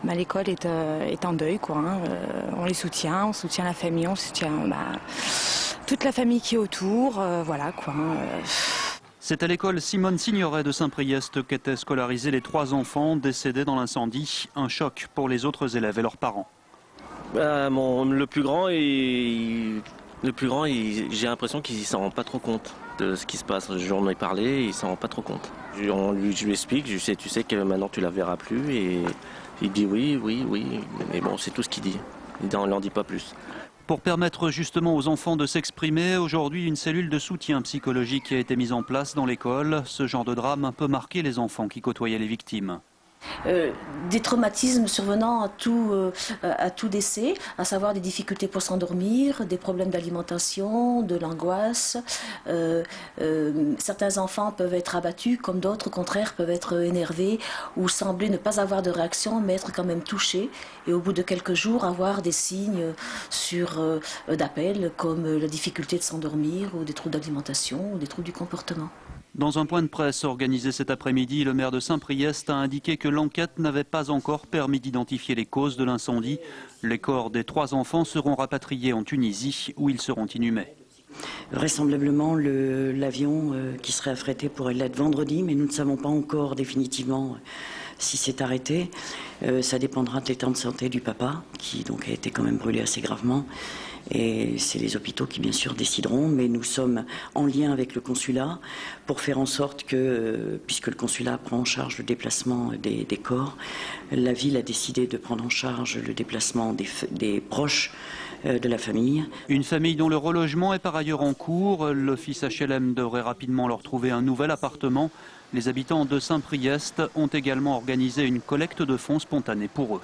L'école est en deuil, quoi. On les soutient, on soutient la famille, on soutient toute la famille qui est autour, voilà quoi. C'est à l'école Simone Signoret de Saint-Priest qu'étaient scolarisés les 3 enfants décédés dans l'incendie. Un choc pour les autres élèves et leurs parents. Le plus grand, j'ai l'impression qu'il ne s'en rend pas trop compte de ce qui se passe. J'en ai parlé, il ne s'en rend pas trop compte. Je lui explique, tu sais que maintenant tu la verras plus, et il dit oui, mais bon, c'est tout ce qu'il dit. Il n'en dit pas plus. Pour permettre justement aux enfants de s'exprimer, aujourd'hui une cellule de soutien psychologique a été mise en place dans l'école. Ce genre de drame peut marquer les enfants qui côtoyaient les victimes. Des traumatismes survenant à tout décès, à savoir des difficultés pour s'endormir, des problèmes d'alimentation, de l'angoisse. Certains enfants peuvent être abattus, comme d'autres, au contraire, peuvent être énervés ou sembler ne pas avoir de réaction, mais être quand même touchés. Et au bout de quelques jours, avoir des signes d'appel, comme la difficulté de s'endormir, ou des troubles d'alimentation, ou des troubles du comportement. Dans un point de presse organisé cet après-midi, le maire de Saint-Priest a indiqué que l'enquête n'avait pas encore permis d'identifier les causes de l'incendie. Les corps des 3 enfants seront rapatriés en Tunisie, où ils seront inhumés. Vraisemblablement, l'avion qui serait affrété pourrait l'être vendredi, mais nous ne savons pas encore définitivement si c'est arrêté. Ça dépendra de l'état de santé du papa, qui donc a été quand même brûlé assez gravement. Et c'est les hôpitaux qui bien sûr décideront, mais nous sommes en lien avec le consulat pour faire en sorte que, puisque le consulat prend en charge le déplacement des corps, la ville a décidé de prendre en charge le déplacement des proches de la famille. Une famille dont le relogement est par ailleurs en cours. L'office HLM devrait rapidement leur trouver un nouvel appartement. Les habitants de Saint-Priest ont également organisé une collecte de fonds spontanée pour eux.